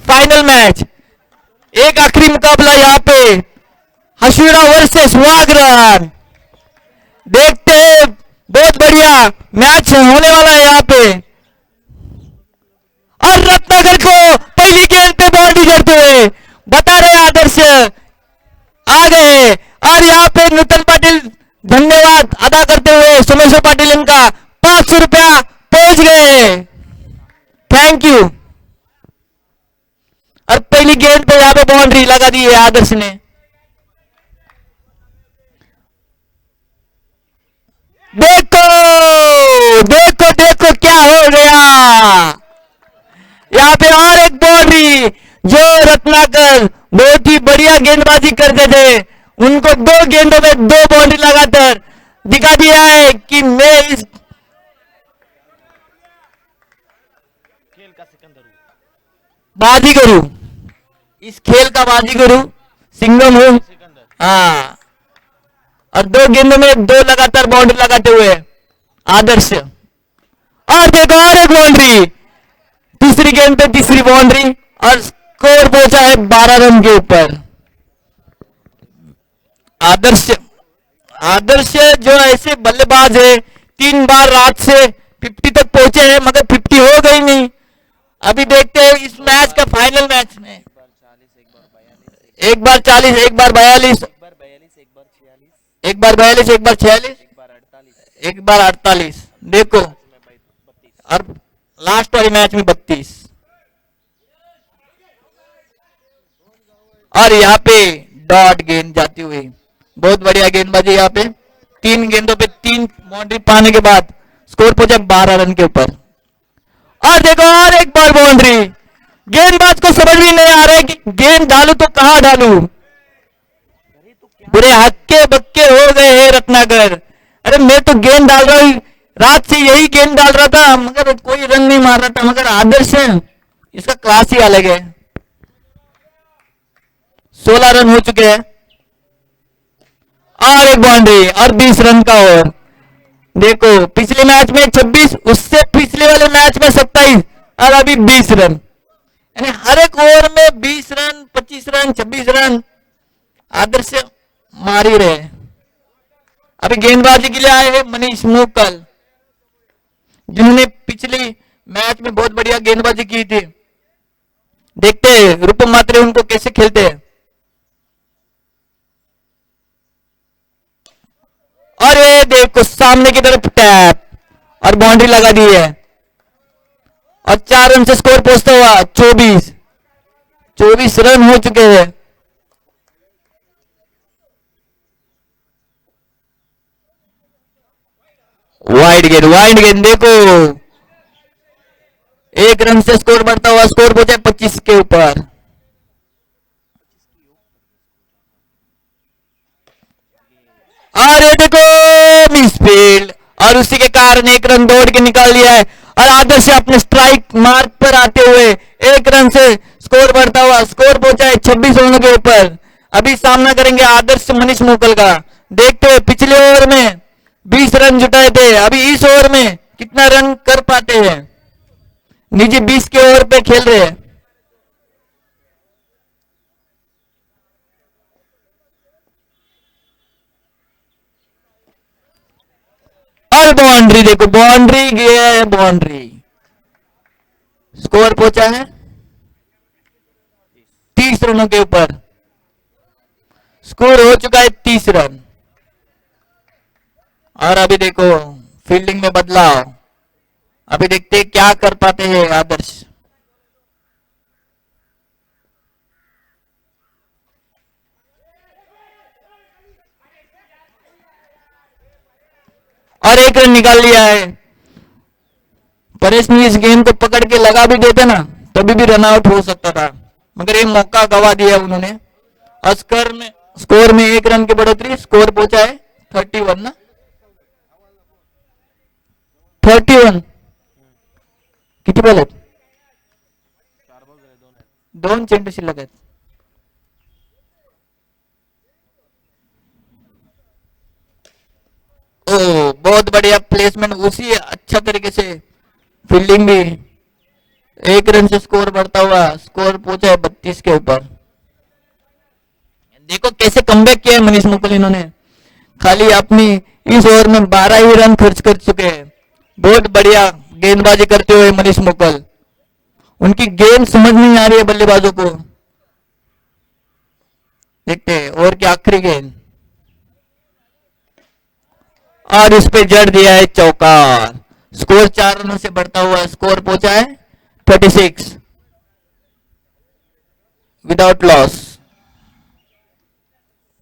Final match, एक आखिरी मुकाबला यहाँ पे हशीरा वर्सेस वागरन। देखते हैं, बहुत बढ़िया मैच होने वाला है यहाँ पे। और रत्नाकर को पहली गेंद पे बाउंड्री करते हुए बता रहे आदर्श आ गए। और यहाँ पे नूतन पाटिल धन्यवाद अदा करते हुए सोमेश्वर पाटिल इनका 500 रुपया पहुंच गए, थैंक यू। और पहली गेंद पे यहाँ पे बाउंड्री लगा दी है आदर्श ने। देखो देखो देखो क्या हो गया यहाँ पे, और एक बाउंड्री। जो रत्नाकर बहुत ही बढ़िया गेंदबाजी करते थे, उनको 2 गेंदों में 2 बाउंड्री लगाकर दिखा दिया है कि मैं इस खेल का सिकंदर हूं, बाजीगर हूं, इस खेल का बाजीगर हूं, सिंघम हूं। सिकंदर। हाँ, और 2 गेंदों में 2 लगातार बाउंड्री लगाते हुए आदर्श। और देखो और एक बाउंड्री, तीसरी गेंद पे तीसरी बाउंड्री, और स्कोर पहुंचा है 12 रन के ऊपर। आदर्श आदर्श जो ऐसे बल्लेबाज है, 3 बार रात से 50 तक पहुंचे हैं, मगर 50 हो गई नहीं। अभी देखते हैं इस मैच का फाइनल मैच में, एक बार 40, एक बार 42, एक बार 42, एक बार 46, एक बार 42, एक बार 46, एक बार 48, एक बार 48। देखो, में 32। और लास्ट वाली मैच में 32। और यहाँ पे डॉट गेंद जाती हुई, बहुत बढ़िया गेंदबाजी यहाँ पे। 3 गेंदों पे 3 बाउंड्री पाने के बाद स्कोर पहुंचा 12 रन के ऊपर। और देखो और एक बार बाउंड्री। गेंदबाज को समझ भी नहीं आ रहा है कि गेंद डालू तो कहां डालू, पूरे हक्के बक्के हो गए हैं रत्नाकर। अरे मैं तो गेंद डाल रहा हूं, रात से यही गेंद डाल रहा था, मगर कोई रन नहीं मार रहा था। मगर आदर्श है, इसका क्लास ही अलग है। 16 रन हो चुके हैं, और एक बाउंड्री, और 20 रन का ओवर। देखो पिछले मैच में 26, उससे पिछले वाले मैच में 27, और अभी 20 रन। यानी हर एक ओवर में 20 रन, 25 रन, 26 रन आदर्श मार ही रहे। अभी गेंदबाजी के लिए आए हैं मनीष मोकल, जिन्होंने पिछली मैच में बहुत बढ़िया गेंदबाजी की थी। देखते हैं रूपम मात्रे उनको कैसे खेलते हैं। और ये देखो सामने की तरफ टैप, और बाउंड्री लगा दी है, और 4 रन से स्कोर पहुंचता हुआ 24 रन हो चुके हैं। वाइड गेंद देखो, 1 रन से स्कोर बढ़ता हुआ स्कोर पहुंचा 25 के ऊपर। और ये देखो मिस फील्ड, और उसी के कारण 1 रन दौड़ के निकाल दिया है। और आदर्श अपने स्ट्राइक मार्क पर आते हुए 1 रन से स्कोर बढ़ता हुआ स्कोर पहुंचा है 26 रनों के ऊपर। अभी सामना करेंगे आदर्श मनीष मोकल का। देखते हैं पिछले ओवर में 20 रन जुटाए थे, अभी इस ओवर में कितना रन कर पाते हैं। निजी 20 के ओवर पे खेल रहे हैं। और बाउंड्री देखो, बाउंड्री गया है, बाउंड्री। स्कोर पहुंचा है 30 रनों के ऊपर। स्कोर हो चुका है 30 रन। और अभी देखो फील्डिंग में बदलाव, अभी देखते हैं क्या कर पाते हैं आदर्श। और 1 रन निकाल लिया है। परेश ने इस गेंद को पकड़ के लगा भी देते ना, तभी भी रन आउट हो सकता था, मगर ये मौका गवा दिया उन्होंने। और स्कोर में 1 रन की बढ़ोतरी, स्कोर पहुंचा है 31 ना, 31 किती बॉल आहेत? 2 चेंडू शिल्लक आहेत। ओ बहुत बढ़िया प्लेसमेंट, उसी अच्छा तरीके से फील्डिंग भी एक रन से स्कोर बढ़ता हुआ, स्कोर पहुंचा है 32 के ऊपर। देखो कैसे कमबैक किया है मनीष मुकुल, इन्होंने खाली अपनी इस ओवर में 12 ही रन खर्च कर चुके हैं। बहुत बढ़िया गेंदबाजी करते हुए मनीष मुकुल, उनकी गेंद समझ नहीं आ रही है बल्लेबाजों को। देखते हैं ओवर की आखिरी गेंद, और इस पे जड़ दिया है चौका। स्कोर 4 रनों से बढ़ता हुआ, स्कोर पहुंचा है 36 विदाउट लॉस।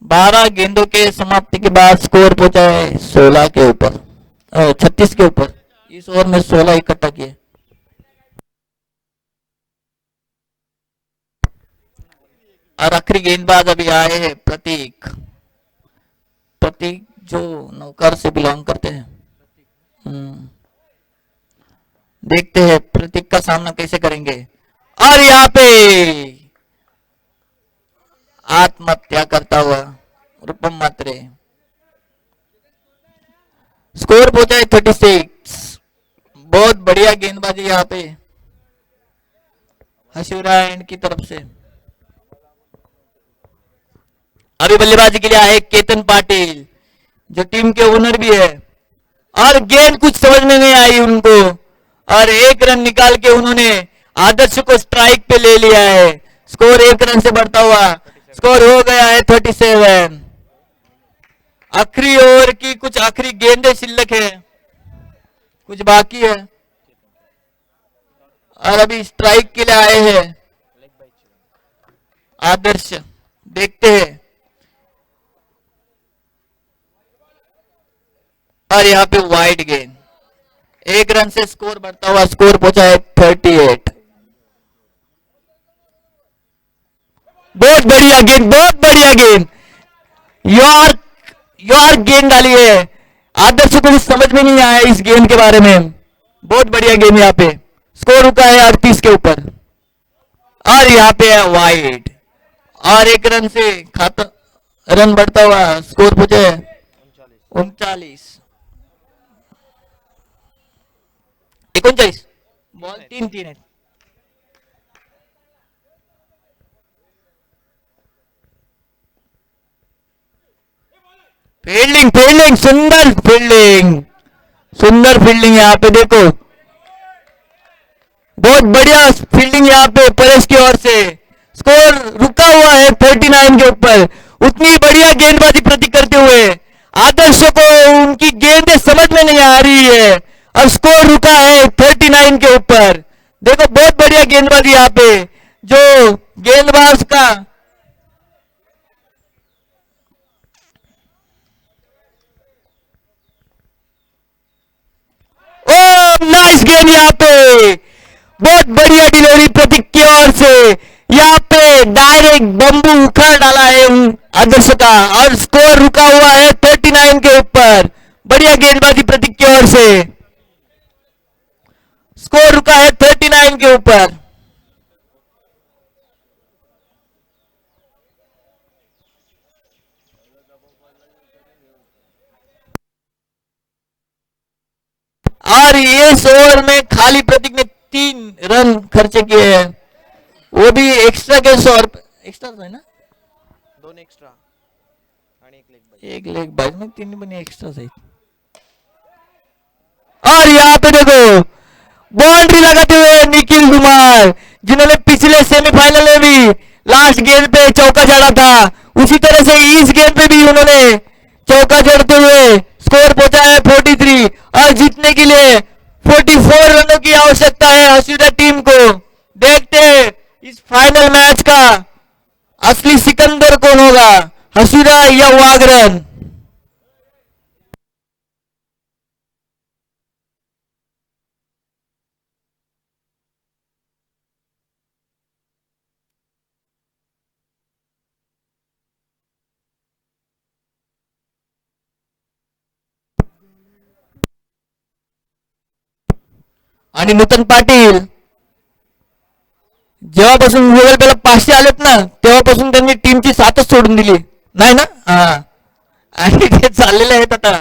12 गेंदों के समाप्ति के बाद स्कोर पहुंचा है 16 के ऊपर, 36 के ऊपर। इस ओवर में 16 इकट्ठा किए। और आखिरी गेंदबाज अभी आए हैं प्रतीक। प्रतीक जो नौकर से बिलोंग करते हैं। देखते हैं प्रतीक का सामना कैसे करेंगे। और यहाँ पे आत्महत्या करता हुआ रूपम मात्रे। स्कोर पहुंचा है 36। बहुत बढ़िया गेंदबाजी यहाँ पे हशुरा एंड की तरफ से। अभी बल्लेबाजी के लिए आए केतन पाटिल, जो टीम के ओनर भी है। और गेंद कुछ समझ में नहीं आई उनको, और एक रन निकाल के उन्होंने आदर्श को स्ट्राइक पे ले लिया है। स्कोर 1 रन से बढ़ता हुआ, स्कोर हो गया है 37। आखिरी ओवर की कुछ आखिरी गेंदें शिल्लक है, कुछ बाकी है। और अभी स्ट्राइक के लिए आए हैं आदर्श। देखते हैं, और यहाँ पे वाइड गेंद, 1 रन से स्कोर बढ़ता हुआ, स्कोर पहुंचा है 38। बहुत बढ़िया गेंद, बहुत बढ़िया गेंद, यार गेंद डाली है। आदर्श को कुछ समझ में नहीं आया इस गेंद के बारे में। बहुत बढ़िया गेंद, यहाँ पे स्कोर रुका है 38 के ऊपर। और यहाँ पे है वाइड, और 1 रन से खाता रन बढ़ता हुआ, स्कोर पहुंचे 39 39। बॉल 3-3 है। फील्डिंग फील्डिंग सुंदर फील्डिंग, सुंदर फील्डिंग यहाँ पे देखो, बहुत बढ़िया फील्डिंग यहाँ पे परेश की ओर से। स्कोर रुका हुआ है 39 के ऊपर। उतनी बढ़िया गेंदबाजी प्रति करते हुए आदर्श को उनकी गेंदें समझ में नहीं आ रही है, और स्कोर रुका है 39 के ऊपर। देखो बहुत बढ़िया गेंदबाजी यहाँ पे, जो गेंदबाज का नाइस गेंद, यहाँ पे बहुत बढ़िया डिलीवरी प्रतीक की ओर से। यहाँ पे डायरेक्ट बम्बू उखाड़ डाला है आदर्श का, और स्कोर रुका हुआ है 39 के ऊपर। बढ़िया गेंदबाजी प्रतीक की ओर से, स्कोर रुका है 39 के ऊपर। और इस ओवर में खाली प्रतीक ने 3 रन खर्चे किए हैं, वो भी एक्स्ट्रा के 100 एक्स्ट्रा है ना, 2 एक्स्ट्रा आणि 1 लेग बाय। एक लेग बाय में 3 बने एक्स्ट्रा सही। और यहाँ पे देखो बाउंड्री लगाते हुए निखिल कुमार, जिन्होंने पिछले सेमीफाइनल में भी लास्ट गेंद पे चौका जड़ा था, उसी तरह से इस गेंद पे भी उन्होंने चौका जड़ते हुए स्कोर पहुंचा है 43। और जीतने के लिए 44 रनों की आवश्यकता है हसीदा टीम को। देखते हैं इस फाइनल मैच का असली सिकंदर कौन होगा, हसीदा या वागरन। आणि नूतन पाटील जेव्हापासून गुगल पेला 500 आलेत ना, तेव्हापासून त्यांनी टीमची साथच सोडून दिली नाही ना। हा, आणि ते चाललेले आहेत आता।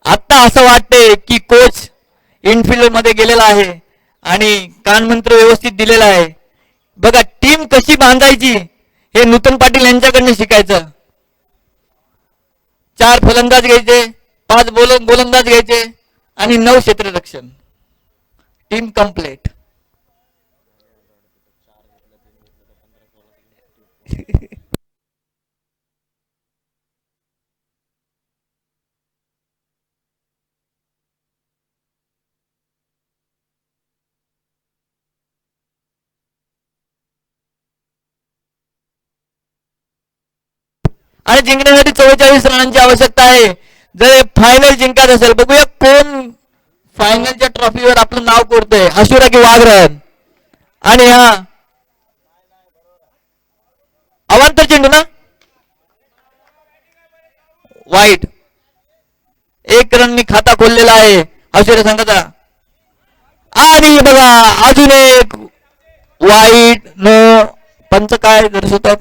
आता असं वाटतंय की कोच इनफिल्ड मध्ये गेलेला आहे आणि कानमंत्र व्यवस्थित दिलेला आहे. बघा टीम कशी बांधायची हे नूतन पाटील यांच्याकडनं शिकायचं. 4 फलंदाज घ्यायचे, 5 गोलंदाज घ्यायचे आणि 9 क्षेत्ररक्षण. Team complete. आणि जिंकण्यासाठी 44 रनांची आवश्यकता आहे. जर फायनल जिंकत असेल, बघूया कोण फायनलच्या ट्रॉफीवर आपलं नाव कोरतोय, अशुरा की वाघरण. आणि हा अवांतर चेंडू ना, वाईट. 1 रननी खाता खोललेला आहे अशुरा संघाचा. आणि बघा अजून एक वाईट. नो. पंच काय दर्शवतात?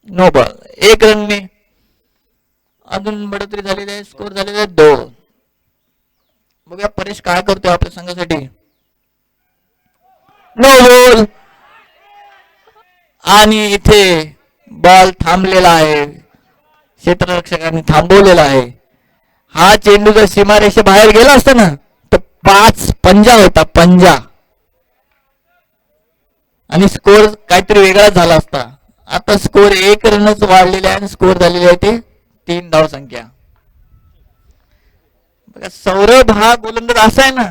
No ball. 1 रनने अजून बढतरी झालेली आहे. स्कोर झालेला आहे 2. बघूया परेश काय करतोय आपल्या संघासाठी. No ball. आणि इथे बॉल थांबलेला आहे, क्षेत्ररक्षकांनी थांबवलेला आहे. हा चेंडू जर सीमारेषे बाहेर गेला असता ना तर 5 पंजा होता, पंजा. आणि स्कोर काहीतरी वेगळा झाला असता. आता स्कोर 1 रनच वाढलेले आहे आणि स्कोर झालेले आहे ते 3 धाव संख्या. बघा सौरभ हा गोलंदाज असा आहे ना,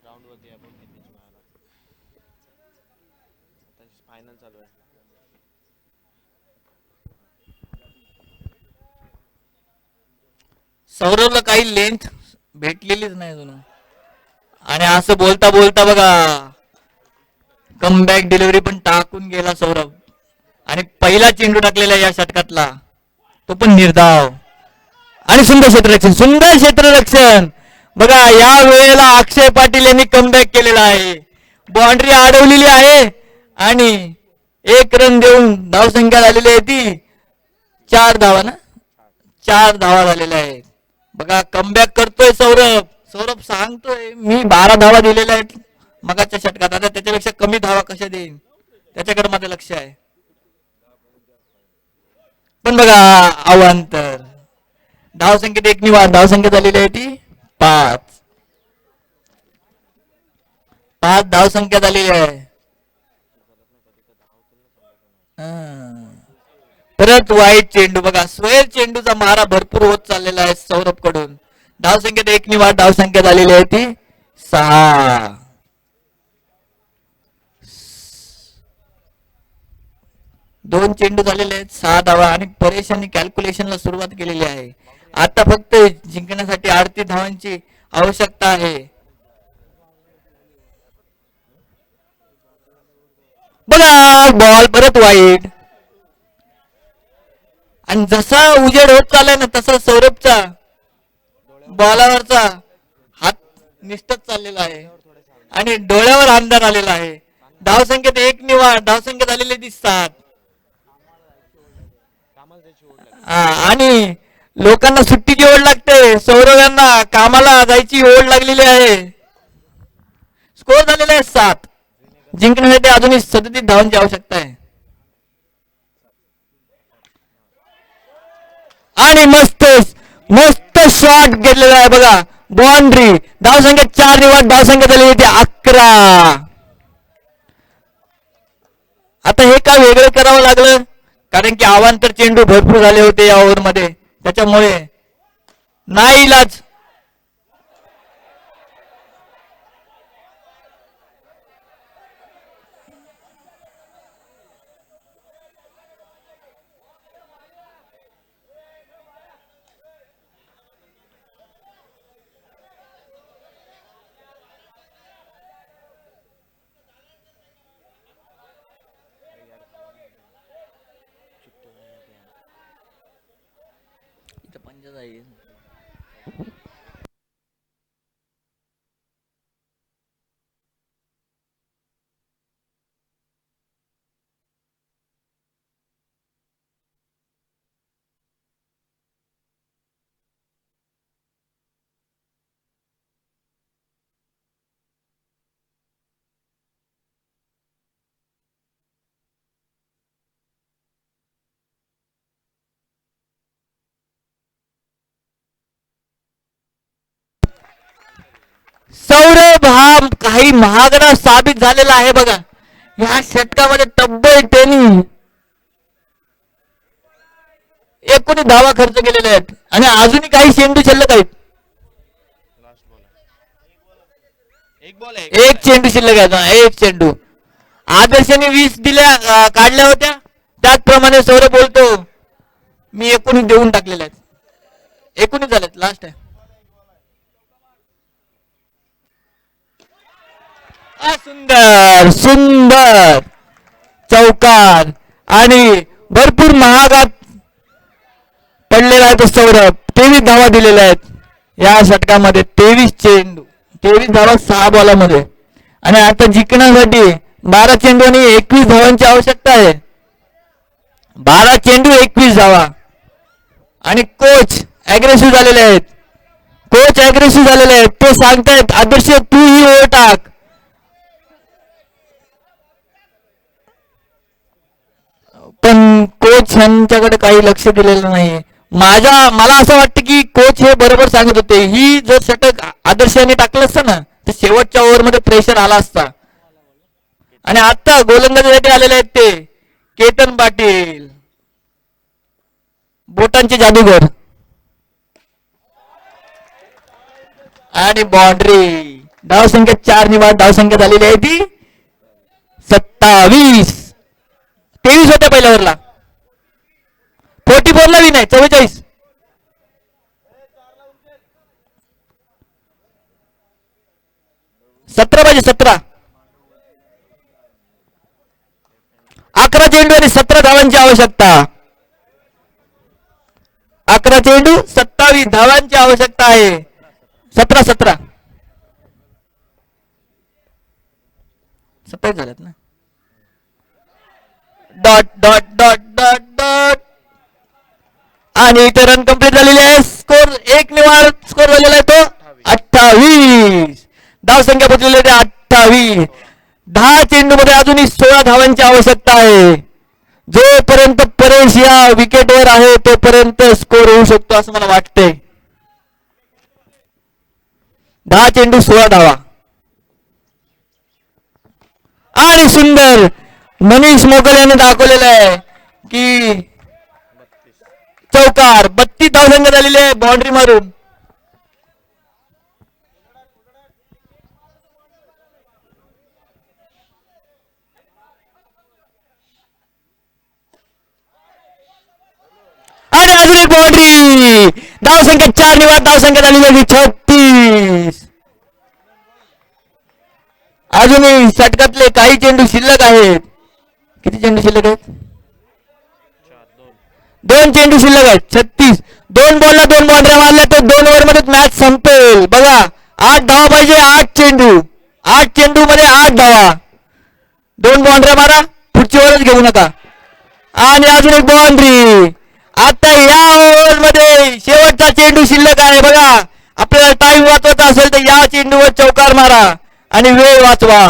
ग्राउंड वरती आहे, बोल किती मिळाला. आता फायनल चालू आहे. सौरभला काही लेंथ भेटलेलीच नाही अजून. आणि असं बोलता बोलता बघा कमबॅक डिलिव्हरी पण टाकून गेला सौरभ. आणि पहिला चेंडू टाकलेला या षटकातला, तो पण निर्धाव. आणि सुंदर क्षेत्ररक्षण, सुंदर क्षेत्ररक्षण. बघा या वेळेला अक्षय पाटील यांनी कमबॅक केलेला आहे. बाउंड्री अडवलेली आहे आणि 1 रन देऊन धावसंख्या झालेली आहे ती 4 धावा ना, 4 धावा झालेल्या आहेत. बघा कमबॅक करतोय सौरभ. सौरभ सांगतोय मी 12 धावा दिलेल्या आहेत मगाच्या षटकात, आता त्याच्यापेक्षा कमी धावा कशा देईन, त्याच्याकडे माझं लक्ष आहे. पण बघा अवांतर. धावसंख्येत 1 नि वाढ. धावसंख्या झालेली आहे ती 5. 5 धावसंख्या झालेली आहे. परत वाईट चेंडू. बघा स्वेर चेंडूचा मारा भरपूर होत चाललेला आहे सौरभ कडून. धावसंख्येत 1 नि वाढ. धावसंख्या झालेली आहे ती 6. 2 चेंडू झालेले आहेत, 6 धावा. आणि परेशांनी कॅल्क्युलेशनला सुरुवात केलेली आहे. आता फक्त जिंकण्यासाठी 38 धावांची आवश्यकता आहे. बघा बॉल परत वाईट. आणि जसा उजेड होत चाललाय ना तसा सौरभचा बॉलावरचा हात निष्ठच चाललेला आहे आणि डोळ्यावर अंधार आलेला आहे. धावसंख्येत 1 नि वाढ. धावसंख्या झालेली ती 7. आणि लोकांना सुट्टीची ओढ लागते, सौरभ यांना कामाला जायची ओढ लागलेली आहे. स्कोर झालेला आहे 7. जिंकण्यासाठी अजूनही 37 धावांची आवश्यकता आहे. आणि मस्त मस्त शॉट घेतलेला आहे बघा, बाउंड्री. धावसंख्या 4 निवाड. धावसंख्या झाली होती 11. आता हे काय वेगळं करावं लागलं कारण की अवांतर चेंडू भरपूर झाले होते या ओव्हर मध्ये, त्याच्यामुळे नाईलाज. इथं पंजा जाईल. सौरभ हा काही महागडा साबित झालेला आहे बघा. या षटकामध्ये तब्बल त्यांनी 19 धावा खर्च केलेले आहेत आणि अजूनही काही चेंडू शिल्लक आहेत. लास्ट बॉल आहे. एक बॉल आहे. एक चेंडू शिल्लक आहे आता, एक चेंडू. आदर्शाने 20 दिल्या काढल्या होत्या त्याचप्रमाणे सौरभ बोलतो मी 19 देऊन टाकलेल्या आहेत. 19 झालेत, लास्ट आहे. सुंदर सुंदर चौकार आणि भरपूर महागात पडलेला आहे तो सौरभ. 23 धावा दिलेल्या आहेत या षटकामध्ये. 23 चेंडू, 23 धावा 6 बॉलामध्ये. आणि आता जिंकण्यासाठी 12 चेंडू आणि 21 धावांची आवश्यकता आहे. 12 चेंडू 21 धावा. आणि कोच अग्रेसिव्ह झालेले आहेत. कोच अग्रेसिव्ह झालेले आहेत. ते सांगतायत आदर्श तू ही ओव्हर टाक. पण कोच यांच्याकडे काही लक्ष दिलेलं नाही. मला असं वाटतं की कोच हे बरोबर सांगत होते. ही जर षटक आदर्शाने टाकलं असतं ना तर शेवटच्या ओव्हरमध्ये प्रेशर आला असता. आणि आता गोलंदाजीसाठी आलेले आहेत ते केतन पाटील, बोटांचे जादूगर. आणि बाउंड्री. धावसंख्या 4 निवाड धावसंख्या झालेली आहे ती 27. 23 होत्या पहिल्या ओव्हरला. 44 ला नाही 44. सतरा पाहिजे 17. 11 चेंडू आणि 17 धावांची आवश्यकता. 11 चेंडू 27 धावांची आवश्यकता आहे. 17 27 झाल्यात ना. Dot dot dot dot dot. आणि इथे रन कंप्लीट झालेली आहे. स्कोर 1 निवाड स्कोर झालेला आहे तो 28. धावसंख्या बदललेली आहे 28. 10 चेंडू मध्ये अजूनही 16 धावांची आवश्यकता आहे. जोपर्यंत परेश या विकेटवर आहे तोपर्यंत स्कोर होऊ शकतो असं मला वाटतंय. 10 चेंडू 16 धावा. आणि सुंदर मनीष मोगल याने दाखवलेलं आहे की 32. चौकार. 32 धावसंख्या झालेली आहे बाउंड्री मारून. आणि अजून एक बाउंड्री. धावसंख्या 4 निवाड धावसंख्या झालेली आहे 36. अजूनही षटकातले काही चेंडू शिल्लक आहेत. किती चेंडू शिल्लक आहेत? 2 चेंडू शिल्लक आहेत. 36. 2 बॉलला 2 बाउंड्र्या मारल्या तर 2 ओव्हर मध्ये मॅच संपेल. बघा 8 धावा पाहिजे. 8 चेंडू. 8 चेंडू मध्ये 8 धावा. 2 बाउंड्र्या मारा. पुढची ओव्हरच घेऊ नका. आणि अजून एक बाउंड्री. आता या ओव्हर मध्ये शेवटचा चेंडू शिल्लक आहे. बघा आपल्याला टाइम वाचवायचा असेल तर या चेंडूवर चौकार मारा आणि वेळ वाचवा.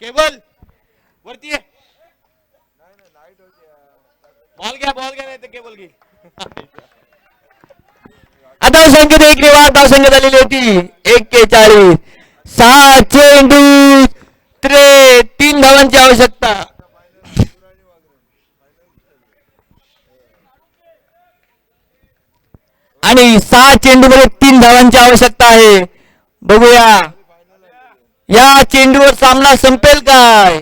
केबल वरती आहे. बॉल घ्या नाही तर केबल घे. आता संख्येत 1 निवाड धावसंख्या झालेली होती 41. 6 चेंडू 3 धावांची आवश्यकता. आणि 6 चेंडू मध्ये 3 धावांची आवश्यकता आहे. बघूया या चेंडूवर सामना संपेल काय.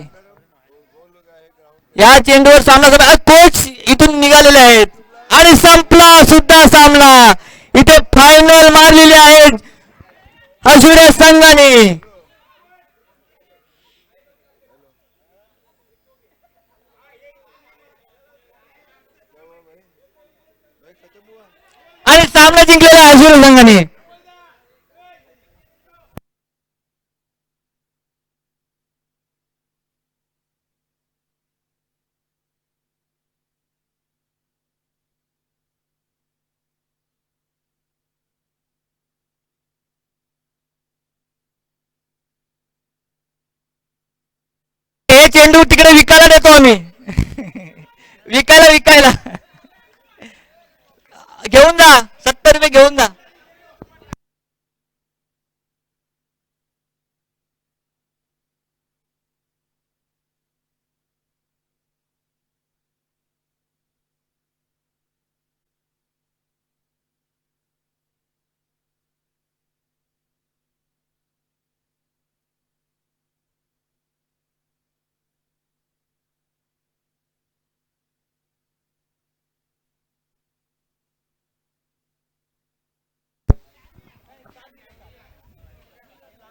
या चेंडूवर सामना संपेल. कोच इथून निघालेले आहेत आणि संपला सुद्धा सामना. इथे फायनल मारलेली आहेत हसुड्या संघाने. आणि सामना जिंकलेला आहे हसुड्या संघाने. हे चेंडू तिकडे विकायला देतो आम्ही. विकायला घेऊन जा. 70 रुपये घेऊन जा.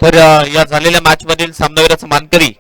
तर या झालेल्या मॅच मधील सामनावीराचा मानकरी